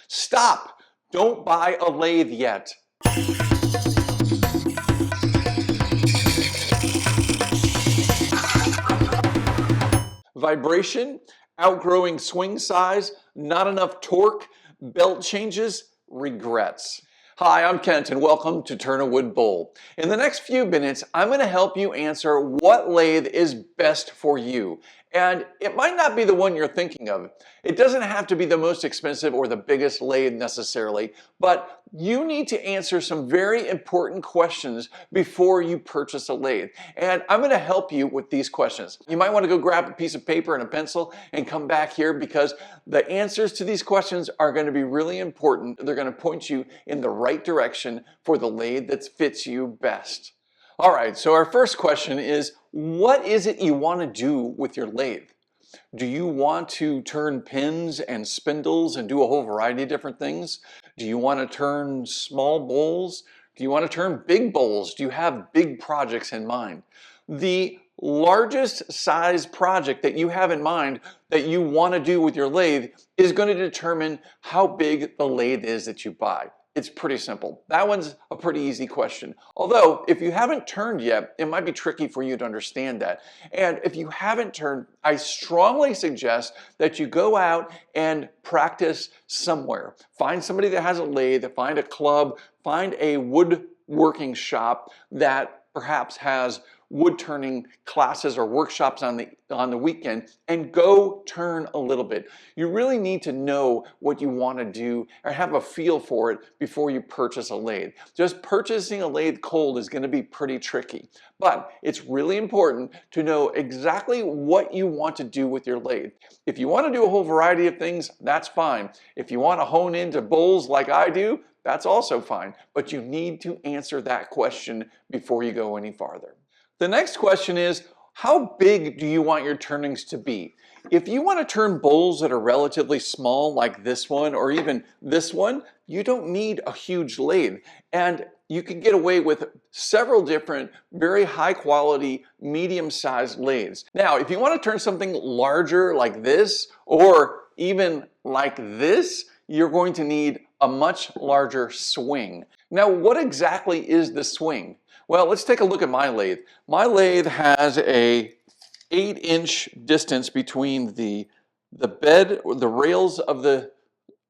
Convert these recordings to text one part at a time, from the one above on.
Stop! Don't buy a lathe yet. Vibration, outgrowing swing size, not enough torque, belt changes, regrets. Hi, I'm Kent and welcome to Turn a Wood Bowl. In the next few minutes, I'm going to help you answer what lathe is best for you. And it might not be the one you're thinking of. It doesn't have to be the most expensive or the biggest lathe necessarily, but you need to answer some very important questions before you purchase a lathe. And I'm going to help you with these questions. You might want to go grab a piece of paper and a pencil and come back here because the answers to these questions are going to be really important. They're going to point you in the right direction for the lathe that fits you best. All right, so our first question is, what is it you want to do with your lathe? Do you want to turn pins and spindles and do a whole variety of different things? Do you want to turn small bowls? Do you want to turn big bowls? Do you have big projects in mind? The largest size project that you have in mind that you want to do with your lathe is going to determine how big the lathe is that you buy. It's pretty simple. That one's a pretty easy question. Although, if you haven't turned yet, it might be tricky for you to understand that. And if you haven't turned, I strongly suggest that you go out and practice somewhere. Find somebody that has a lathe, find a club, find a woodworking shop that perhaps has wood turning classes or workshops on the weekend, and go turn a little bit. You really need to know what you want to do or have a feel for it before you purchase a lathe. Just purchasing a lathe cold is going to be pretty tricky, but it's really important to know exactly what you want to do with your lathe. If you want to do a whole variety of things, that's fine. If you want to hone into bowls like I do, that's also fine, but you need to answer that question before you go any farther. The next question is, how big do you want your turnings to be? If you want to turn bowls that are relatively small, like this one or even this one, you don't need a huge lathe. And you can get away with several different, very high quality, medium-sized lathes. Now, if you want to turn something larger like this, or even like this, you're going to need a much larger swing. Now, what exactly is the swing? Well, let's take a look at my lathe. My lathe has a 8-inch distance between the bed, or the rails of the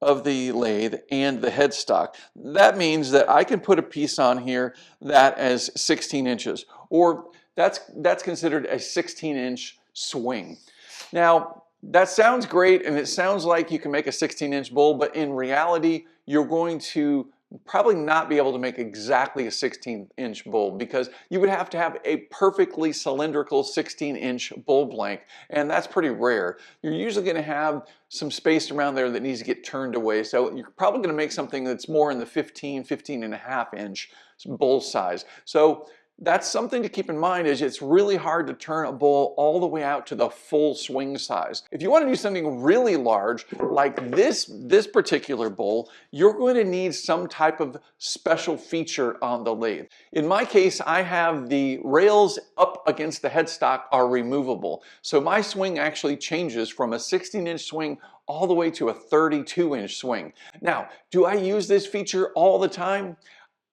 lathe and the headstock. That means that I can put a piece on here that is 16 inches, or that's considered a 16-inch swing. Now, that sounds great, and it sounds like you can make a 16-inch bowl, but in reality, you're going to probably not be able to make exactly a 16-inch bowl because you would have to have a perfectly cylindrical 16-inch bowl blank, and that's pretty rare. You're usually going to have some space around there that needs to get turned away, so you're probably going to make something that's more in the 15 and a half inch bowl size. So that's something to keep in mind, is it's really hard to turn a bowl all the way out to the full swing size. If you want to do something really large, like this particular bowl, you're going to need some type of special feature on the lathe. In my case, I have the rails up against the headstock are removable. So my swing actually changes from a 16-inch swing all the way to a 32-inch swing. Now, do I use this feature all the time?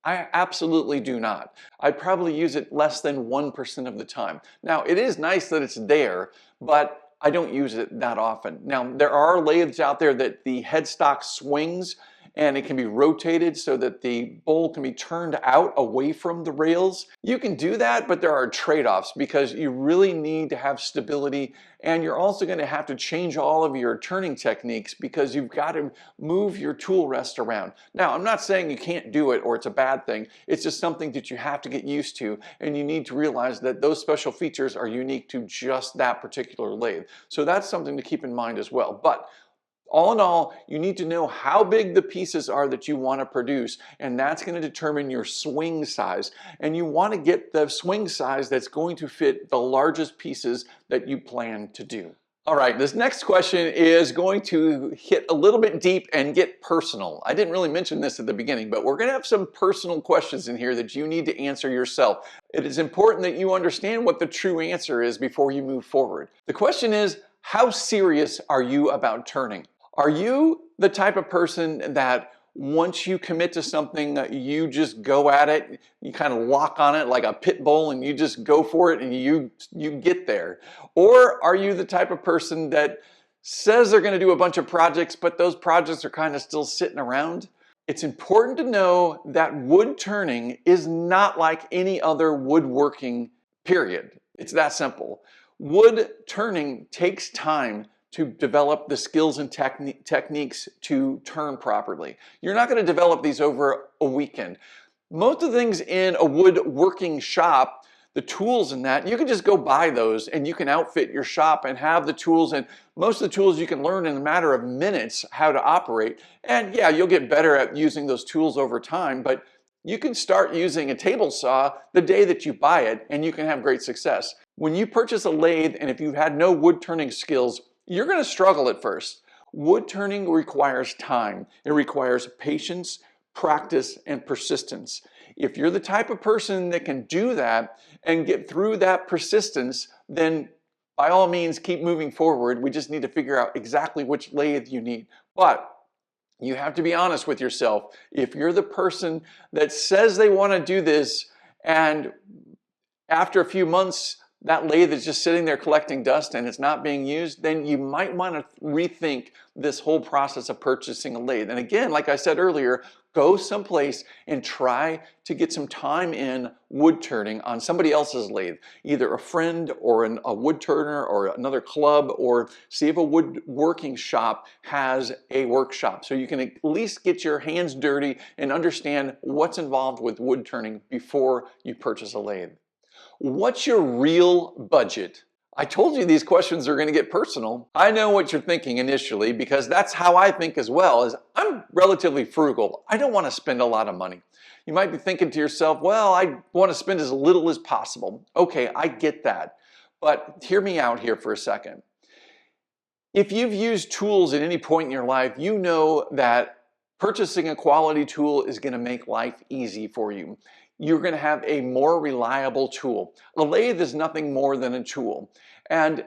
I absolutely do not. I probably use it less than 1% of the time. Now, it is nice that it's there, but I don't use it that often. Now, there are lathes out there that the headstock swings and it can be rotated so that the bowl can be turned out away from the rails. You can do that, but there are trade-offs because you really need to have stability, and you're also going to have to change all of your turning techniques because you've got to move your tool rest around. Now, I'm not saying you can't do it or it's a bad thing. It's just something that you have to get used to, and you need to realize that those special features are unique to just that particular lathe. So that's something to keep in mind as well. But all in all, you need to know how big the pieces are that you want to produce, and that's going to determine your swing size. And you want to get the swing size that's going to fit the largest pieces that you plan to do. All right, this next question is going to hit a little bit deep and get personal. I didn't really mention this at the beginning, but we're going to have some personal questions in here that you need to answer yourself. It is important that you understand what the true answer is before you move forward. The question is, how serious are you about turning? Are you the type of person that once you commit to something, you just go at it, you kind of lock on it like a pit bull and you just go for it and you get there? Or are you the type of person that says they're going to do a bunch of projects, but those projects are kind of still sitting around? It's important to know that wood turning is not like any other woodworking, period. It's that simple. Wood turning takes time to develop the skills and techniques to turn properly. You're not going to develop these over a weekend. Most of the things in a woodworking shop, the tools in that, you can just go buy those and you can outfit your shop and have the tools, and most of the tools you can learn in a matter of minutes how to operate. And yeah, you'll get better at using those tools over time, but you can start using a table saw the day that you buy it and you can have great success. When you purchase a lathe, and if you've had no wood turning skills, you're going to struggle at first. Wood turning requires time. It requires patience, practice, and persistence. If you're the type of person that can do that and get through that persistence, then by all means keep moving forward. We just need to figure out exactly which lathe you need. But you have to be honest with yourself. If you're the person that says they want to do this and after a few months that lathe is just sitting there collecting dust and it's not being used, then you might want to rethink this whole process of purchasing a lathe. And again, like I said earlier, go someplace and try to get some time in wood turning on somebody else's lathe, either a friend or a wood turner or another club, or see if a woodworking shop has a workshop so you can at least get your hands dirty and understand what's involved with wood turning before you purchase a lathe. What's your real budget? I told you these questions are going to get personal. I know what you're thinking initially, because that's how I think as well. Is I'm relatively frugal. I don't want to spend a lot of money. You might be thinking to yourself, well, I want to spend as little as possible. Okay, I get that. But hear me out here for a second. If you've used tools at any point in your life, you know that purchasing a quality tool is going to make life easy for you. You're going to have a more reliable tool. A lathe is nothing more than a tool. And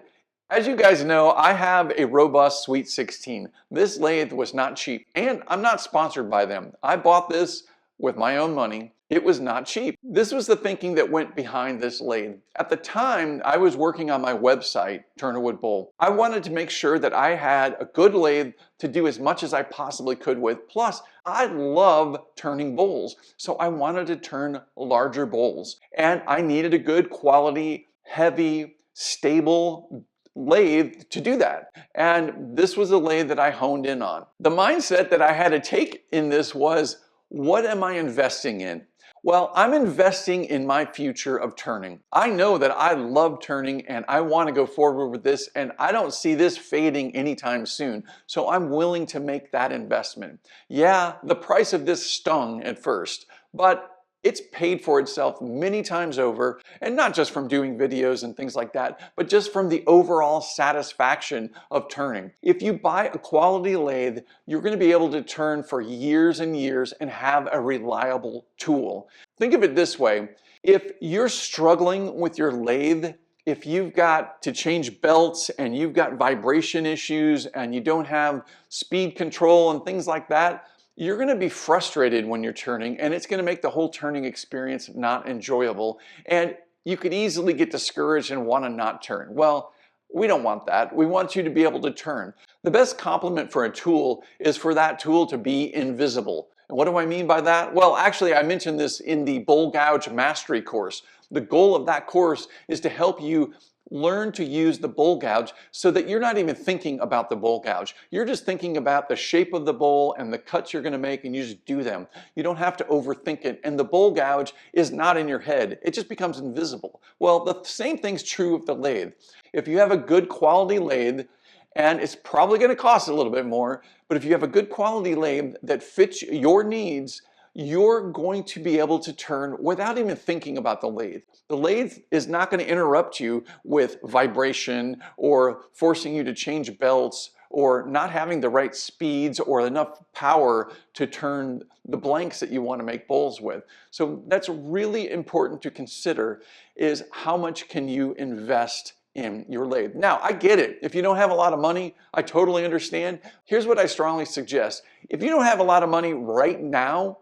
as you guys know, I have a robust Sweet 16. This lathe was not cheap, and I'm not sponsored by them. I bought this with my own money. It was not cheap. This was the thinking that went behind this lathe. At the time, I was working on my website, Turn a Wood Bowl. I wanted to make sure that I had a good lathe to do as much as I possibly could with. Plus, I love turning bowls, so I wanted to turn larger bowls. And I needed a good quality, heavy, stable lathe to do that. And this was a lathe that I honed in on. The mindset that I had to take in this was, what am I investing in? Well, I'm investing in my future of turning. I know that I love turning and I want to go forward with this, and I don't see this fading anytime soon. So I'm willing to make that investment. Yeah, the price of this stung at first, but it's paid for itself many times over, and not just from doing videos and things like that, but just from the overall satisfaction of turning. If you buy a quality lathe, you're going to be able to turn for years and years and have a reliable tool. Think of it this way. If you're struggling with your lathe, if you've got to change belts and you've got vibration issues and you don't have speed control and things like that, you're going to be frustrated when you're turning, and it's going to make the whole turning experience not enjoyable, and you could easily get discouraged and want to not turn. Well, we don't want that. We want you to be able to turn. The best compliment for a tool is for that tool to be invisible. And what do I mean by that? Well, actually, I mentioned this in the Bowl Gouge Mastery course. The goal of that course is to help you learn to use the bowl gouge so that you're not even thinking about the bowl gouge. You're just thinking about the shape of the bowl and the cuts you're going to make, and you just do them. You don't have to overthink it. And the bowl gouge is not in your head. It just becomes invisible. Well, the same thing's true of the lathe. If you have a good quality lathe, and it's probably going to cost a little bit more, but if you have a good quality lathe that fits your needs, you're going to be able to turn without even thinking about the lathe. The lathe is not going to interrupt you with vibration or forcing you to change belts or not having the right speeds or enough power to turn the blanks that you want to make bowls with. So that's really important to consider, is how much can you invest in your lathe. Now, I get it. If you don't have a lot of money, I totally understand. Here's what I strongly suggest. If you don't have a lot of money right now,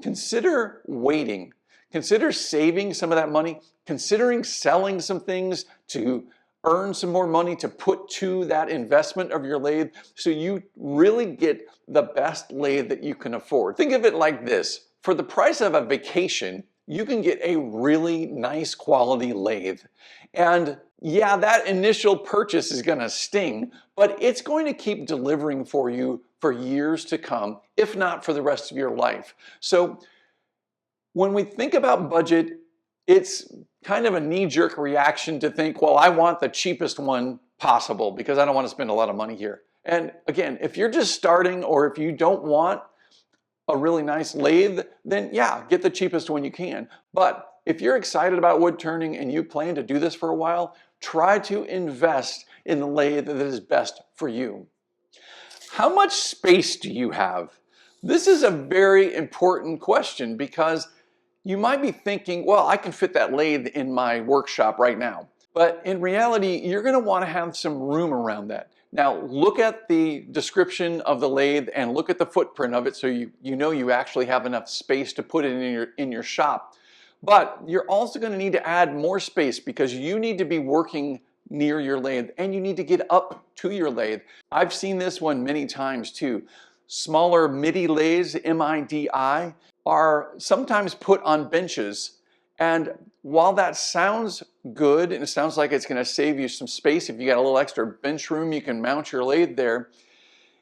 consider waiting. Consider saving some of that money, considering selling some things to earn some more money to put to that investment of your lathe so you really get the best lathe that you can afford. Think of it like this. For the price of a vacation, you can get a really nice quality lathe. And yeah, that initial purchase is going to sting, but it's going to keep delivering for you for years to come, if not for the rest of your life. So when we think about budget, it's kind of a knee-jerk reaction to think, well, I want the cheapest one possible because I don't want to spend a lot of money here. And again, if you're just starting or if you don't want a really nice lathe, then yeah, get the cheapest one you can. But if you're excited about wood turning and you plan to do this for a while, try to invest in the lathe that is best for you. How much space do you have? This is a very important question because you might be thinking, well, I can fit that lathe in my workshop right now. But in reality, you're going to want to have some room around that. Now, look at the description of the lathe and look at the footprint of it so you know you actually have enough space to put it in your shop. But you're also going to need to add more space because you need to be working near your lathe and you need to get up to your lathe. I've seen this one many times too. Smaller MIDI lathes, M-I-D-I, are sometimes put on benches. And while that sounds good and it sounds like it's going to save you some space, if you got a little extra bench room, you can mount your lathe there.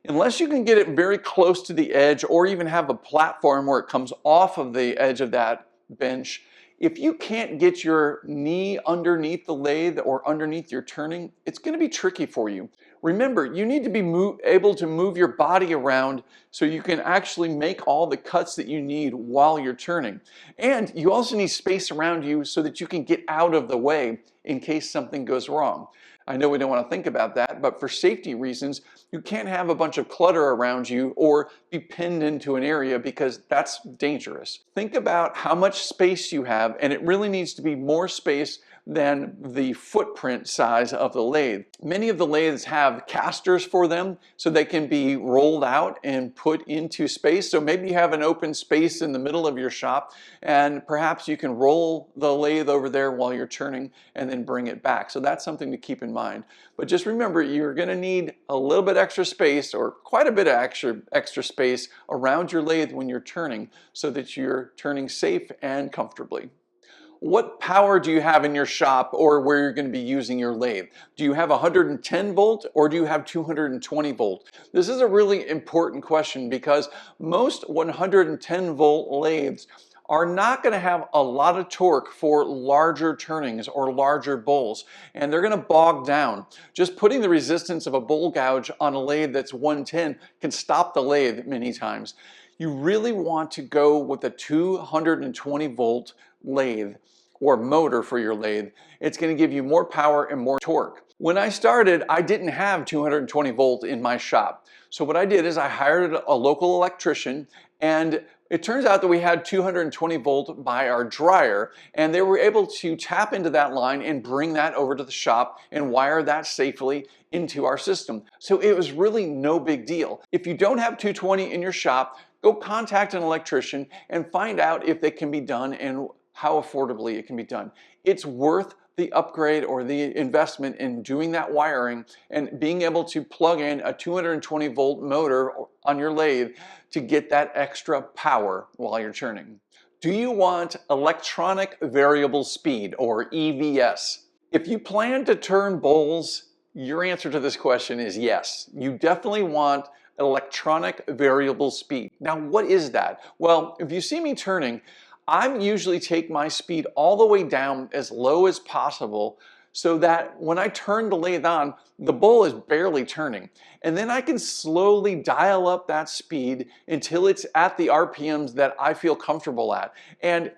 Unless you can get it very close to the edge or even have a platform where it comes off of the edge of that bench, if you can't get your knee underneath the lathe or underneath your turning, it's going to be tricky for you. Remember, you need to be able to move your body around so you can actually make all the cuts that you need while you're turning. And you also need space around you so that you can get out of the way in case something goes wrong. I know we don't want to think about that, but for safety reasons, you can't have a bunch of clutter around you or be pinned into an area because that's dangerous. Think about how much space you have, and it really needs to be more space than the footprint size of the lathe. Many of the lathes have casters for them so they can be rolled out and put into space. So maybe you have an open space in the middle of your shop and perhaps you can roll the lathe over there while you're turning and then bring it back. So that's something to keep in mind. But just remember, you're going to need a little bit extra space or quite a bit of extra space around your lathe when you're turning so that you're turning safe and comfortably. What power do you have in your shop or where you're going to be using your lathe? Do you have 110 volt or do you have 220 volt? This is a really important question because most 110 volt lathes are not going to have a lot of torque for larger turnings or larger bowls, and they're going to bog down. Just putting the resistance of a bowl gouge on a lathe that's 110 can stop the lathe many times. You really want to go with a 220 volt lathe or motor for your lathe. It's going to give you more power and more torque. When I started, I didn't have 220 volt in my shop. So what I did is I hired a local electrician, and it turns out that we had 220 volt by our dryer, and they were able to tap into that line and bring that over to the shop and wire that safely into our system. So it was really no big deal. If you don't have 220 in your shop, go contact an electrician and find out if it can be done and how affordably it can be done. It's worth the upgrade or the investment in doing that wiring and being able to plug in a 220 volt motor on your lathe to get that extra power while you're turning. Do you want electronic variable speed or EVS? If you plan to turn bowls, your answer to this question is yes. You definitely want electronic variable speed. Now, what is that? Well, if you see me turning, I usually take my speed all the way down as low as possible so that when I turn the lathe on, the bowl is barely turning. And then I can slowly dial up that speed until it's at the RPMs that I feel comfortable at. And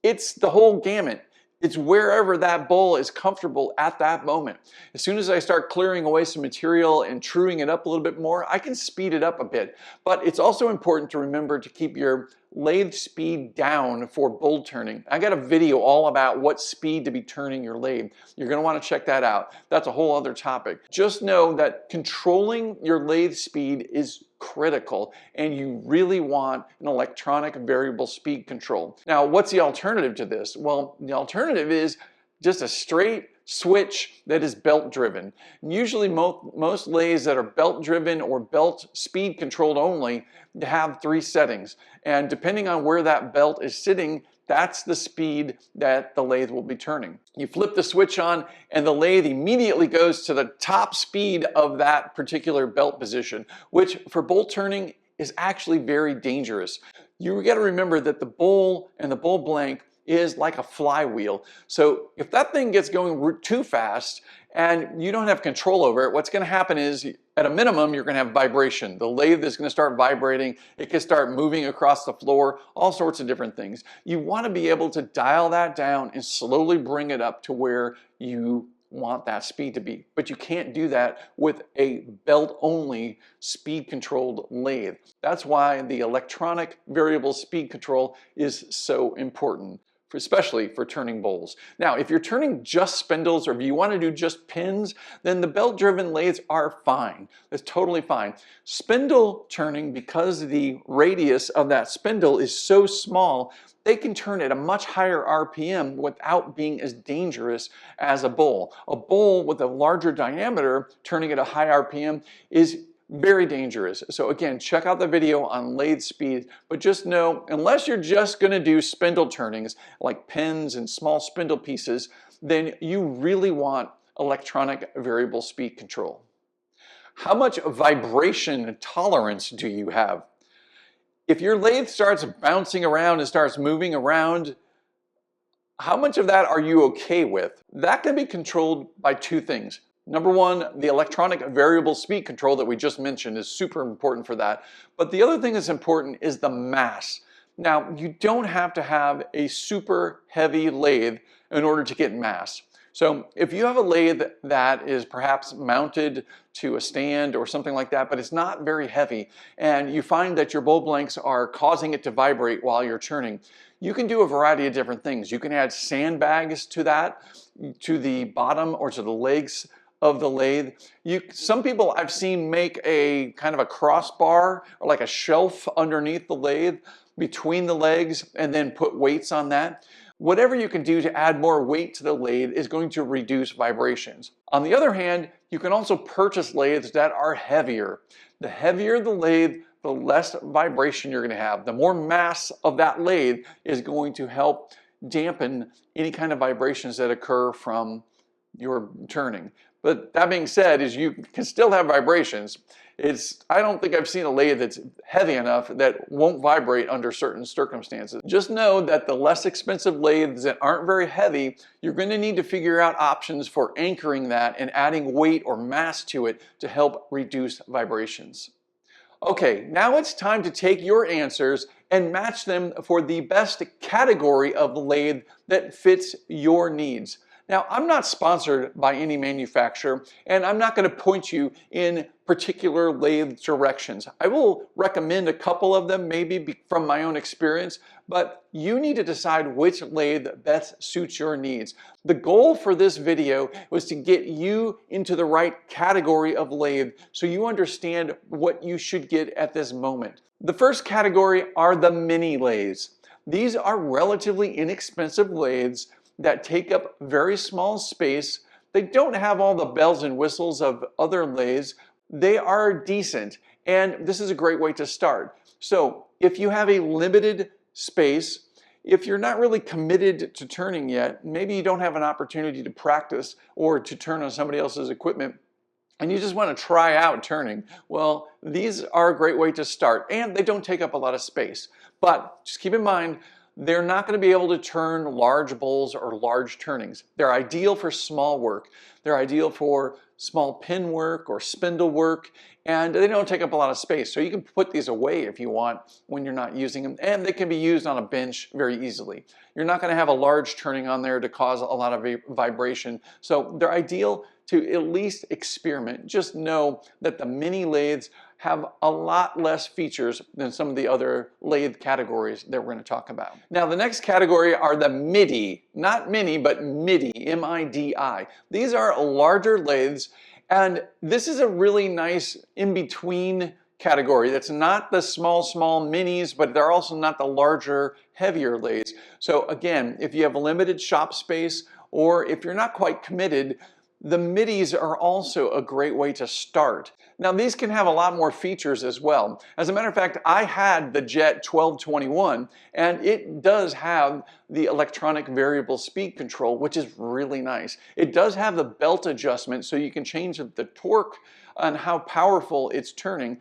it's the whole gamut. It's wherever that bowl is comfortable at that moment. As soon as I start clearing away some material and truing it up a little bit more, I can speed it up a bit. But it's also important to remember to keep your lathe speed down for bowl turning. I got a video all about what speed to be turning your lathe. You're going to want to check that out. That's a whole other topic. Just know that controlling your lathe speed is critical, and you really want an electronic variable speed control. Now, what's the alternative to this? Well, the alternative is just a straight switch that is belt driven. Usually most lathes that are belt driven or belt speed controlled only have 3 settings, and depending on where that belt is sitting, that's the speed that the lathe will be turning. You flip the switch on and the lathe immediately goes to the top speed of that particular belt position, which for bowl turning is actually very dangerous. You got to remember that the bowl and the bowl blank is like a flywheel. So if that thing gets going too fast and you don't have control over it, what's going to happen is, at a minimum, you're going to have vibration. The lathe is going to start vibrating. It can start moving across the floor, all sorts of different things. You want to be able to dial that down and slowly bring it up to where you want that speed to be. But you can't do that with a belt-only speed-controlled lathe. That's why the electronic variable speed control is so important, especially for turning bowls. Now, if you're turning just spindles or if you want to do just pins, then the belt-driven lathes are fine. That's totally fine. Spindle turning, because the radius of that spindle is so small, they can turn at a much higher RPM without being as dangerous as a bowl. A bowl with a larger diameter turning at a high RPM is very dangerous. So again, check out the video on lathe speed, but just know, unless you're just going to do spindle turnings like pins and small spindle pieces, then you really want electronic variable speed control. How much vibration tolerance do you have? If your lathe starts bouncing around and starts moving around, how much of that are you okay with? That can be controlled by 2 things. Number 1, the electronic variable speed control that we just mentioned is super important for that. But the other thing that's important is the mass. Now, you don't have to have a super heavy lathe in order to get mass. So if you have a lathe that is perhaps mounted to a stand or something like that, but it's not very heavy, and you find that your bowl blanks are causing it to vibrate while you're turning, you can do a variety of different things. You can add sandbags to that, to the bottom or to the legs of the lathe. Some people I've seen make a kind of a crossbar or like a shelf underneath the lathe between the legs and then put weights on that. Whatever you can do to add more weight to the lathe is going to reduce vibrations. On the other hand, you can also purchase lathes that are heavier. The heavier the lathe, the less vibration you're going to have. The more mass of that lathe is going to help dampen any kind of vibrations that occur from your turning. But that being said, is you can still have vibrations. I don't think I've seen a lathe that's heavy enough that won't vibrate under certain circumstances. Just know that the less expensive lathes that aren't very heavy, you're going to need to figure out options for anchoring that and adding weight or mass to it to help reduce vibrations. Okay, now it's time to take your answers and match them for the best category of lathe that fits your needs. Now, I'm not sponsored by any manufacturer, and I'm not going to point you in particular lathe directions. I will recommend a couple of them, maybe from my own experience, but you need to decide which lathe best suits your needs. The goal for this video was to get you into the right category of lathe so you understand what you should get at this moment. The first category are the mini lathes. These are relatively inexpensive lathes that take up very small space. They don't have all the bells and whistles of other lathes. They are decent, and this is a great way to start. So if you have a limited space, if you're not really committed to turning yet, maybe you don't have an opportunity to practice or to turn on somebody else's equipment, and you just want to try out turning, well, these are a great way to start, and they don't take up a lot of space. But just keep in mind, they're not going to be able to turn large bowls or large turnings. They're ideal for small work. They're ideal for small pin work or spindle work, and they don't take up a lot of space. So you can put these away if you want when you're not using them, and they can be used on a bench very easily. You're not going to have a large turning on there to cause a lot of vibration. So they're ideal to at least experiment. Just know that the mini lathes have a lot less features than some of the other lathe categories that we're going to talk about. Now, the next category are the MIDI, not mini, but MIDI, M-I-D-I. These are larger lathes, and this is a really nice in-between category. That's not the small minis, but they're also not the larger, heavier lathes. So again, if you have limited shop space, or if you're not quite committed, the MIDIs are also a great way to start. Now, these can have a lot more features as well. As a matter of fact, I had the Jet 1221, and it does have the electronic variable speed control, which is really nice. It does have the belt adjustment, so you can change the torque and how powerful it's turning,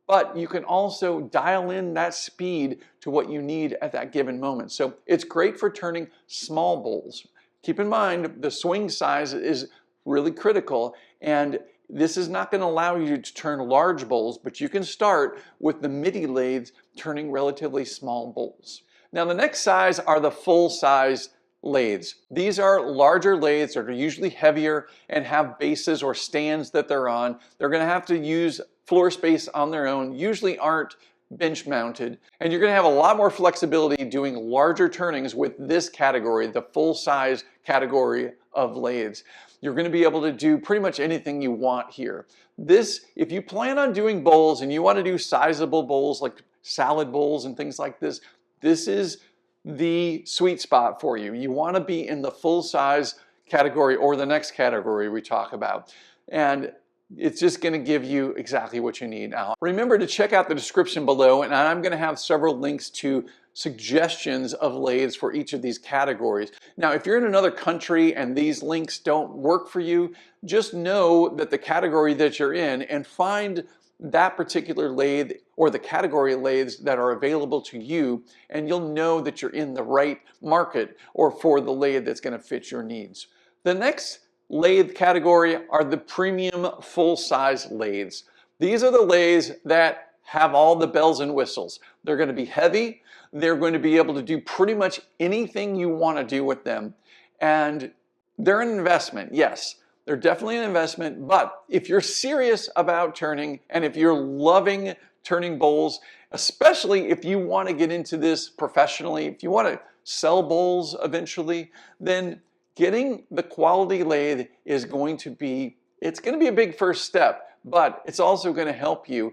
but you can also dial in that speed to what you need at that given moment. So it's great for turning small bowls. Keep in mind, the swing size is really critical, and this is not going to allow you to turn large bowls, but you can start with the MIDI lathes turning relatively small bowls. Now, the next size are the full-size lathes. These are larger lathes that are usually heavier and have bases or stands that they're on. They're going to have to use floor space on their own, usually aren't bench mounted, and you're going to have a lot more flexibility doing larger turnings with this category, the full-size category of lathes. You're going to be able to do pretty much anything you want here. This, if you plan on doing bowls and you want to do sizable bowls like salad bowls and things like this, this is the sweet spot for you. You want to be in the full-size category or the next category we talk about. And it's just going to give you exactly what you need. Now, remember to check out the description below, and I'm going to have several links to suggestions of lathes for each of these categories. Now, if you're in another country and these links don't work for you, just know that the category that you're in and find that particular lathe or the category of lathes that are available to you, and you'll know that you're in the right market or for the lathe that's going to fit your needs. The next lathe category are the premium full-size lathes. These are the lathes that have all the bells and whistles. They're going to be heavy. They're going to be able to do pretty much anything you want to do with them. And they're an investment, yes. They're definitely an investment, but if you're serious about turning and if you're loving turning bowls, especially if you want to get into this professionally, if you want to sell bowls eventually, then getting the quality lathe is going to be, it's going to be a big first step, but it's also going to help you.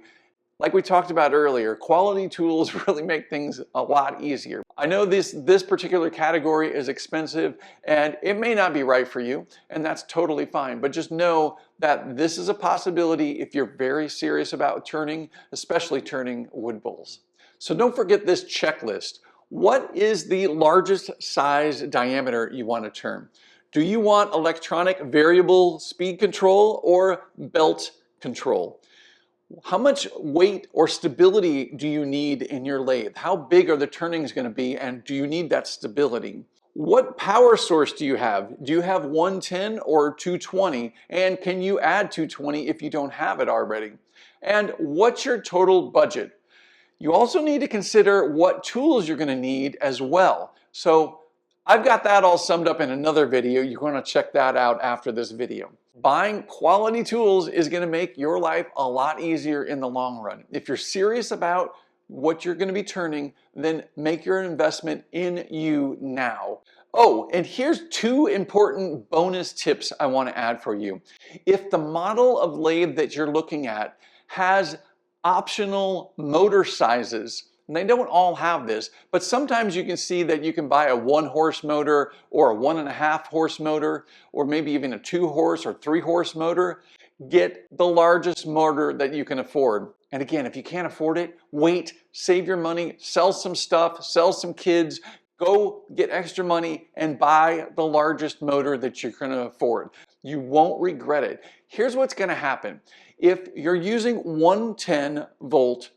Like we talked about earlier, quality tools really make things a lot easier. I know this particular category is expensive and it may not be right for you, and that's totally fine, but just know that this is a possibility if you're very serious about turning, especially turning wood bowls. So don't forget this checklist. What is the largest size diameter you want to turn? Do you want electronic variable speed control or belt control? How much weight or stability do you need in your lathe? How big are the turnings going to be, and do you need that stability? What power source do you have? Do you have 110 or 220? And can you add 220 if you don't have it already? And what's your total budget? You also need to consider what tools you're going to need as well. So I've got that all summed up in another video. You're going to check that out after this video. Buying quality tools is going to make your life a lot easier in the long run. If you're serious about what you're going to be turning, then make your investment in you now. Oh, and here's two important bonus tips I want to add for you. If the model of lathe that you're looking at has optional motor sizes, and they don't all have this, but sometimes you can see that you can buy a 1-horse motor or a 1.5-horse motor, or maybe even a 2-horse or 3-horse motor. Get the largest motor that you can afford. And again, if you can't afford it, wait, save your money, sell some stuff, sell some kids, go get extra money and buy the largest motor that you're going to afford. You won't regret it. Here's what's going to happen. If you're using 110 volt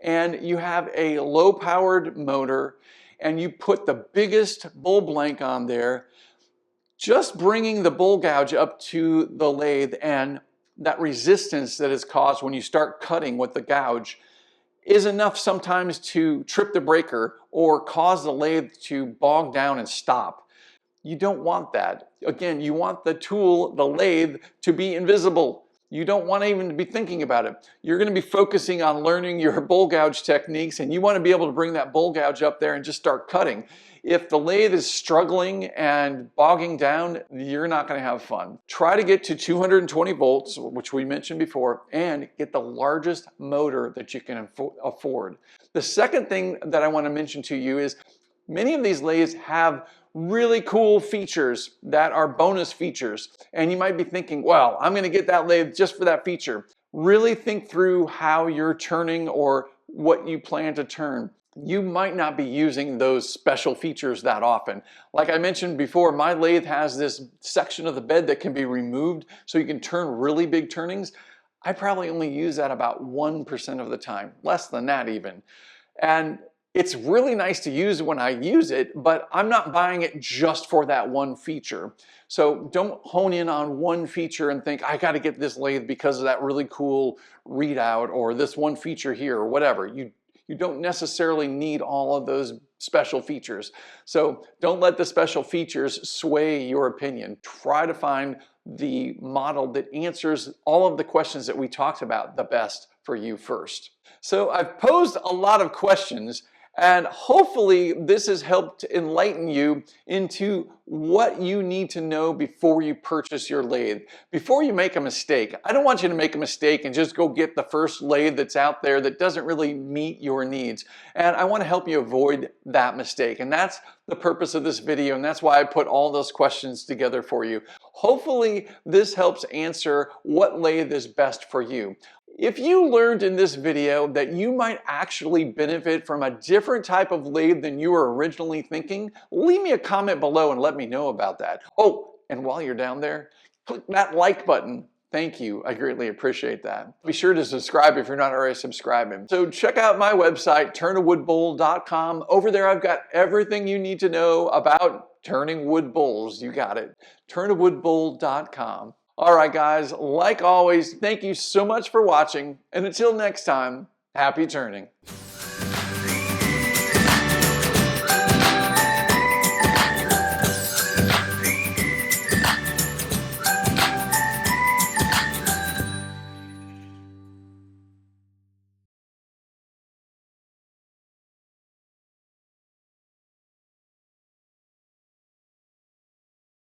and you have a low powered motor and you put the biggest bowl blank on there, just bringing the bowl gouge up to the lathe and that resistance that is caused when you start cutting with the gouge is enough sometimes to trip the breaker or cause the lathe to bog down and stop. You don't want that. Again, you want the tool, the lathe, to be invisible. You don't want to even be thinking about it. You're going to be focusing on learning your bowl gouge techniques, and you want to be able to bring that bowl gouge up there and just start cutting. If the lathe is struggling and bogging down, you're not going to have fun. Try to get to 220 volts, which we mentioned before, and get the largest motor that you can afford. The second thing that I want to mention to you is many of these lathes have really cool features that are bonus features. And you might be thinking, well, I'm going to get that lathe just for that feature. Really think through how you're turning or what you plan to turn. You might not be using those special features that often. Like I mentioned before, my lathe has this section of the bed that can be removed so you can turn really big turnings. I probably only use that about 1% of the time, less than that even. And it's really nice to use when I use it, but I'm not buying it just for that one feature. So don't hone in on one feature and think, I got to get this lathe because of that really cool readout or this one feature here or whatever. You don't necessarily need all of those special features. So don't let the special features sway your opinion. Try to find the model that answers all of the questions that we talked about the best for you first. So I've posed a lot of questions, and hopefully this has helped enlighten you into what you need to know before you purchase your lathe. Before you make a mistake, I don't want you to make a mistake and just go get the first lathe that's out there that doesn't really meet your needs. And I want to help you avoid that mistake. And that's the purpose of this video, and that's why I put all those questions together for you. Hopefully this helps answer what lathe is best for you. If you learned in this video that you might actually benefit from a different type of lathe than you were originally thinking, leave me a comment below and let me know about that. Oh, and while you're down there, click that like button. Thank you. I greatly appreciate that. Be sure to subscribe if you're not already subscribing. So check out my website, turnawoodbowl.com. Over there, I've got everything you need to know about turning wood bowls. You got it. turnawoodbowl.com. All right, guys, like always, thank you so much for watching. And until next time, happy turning.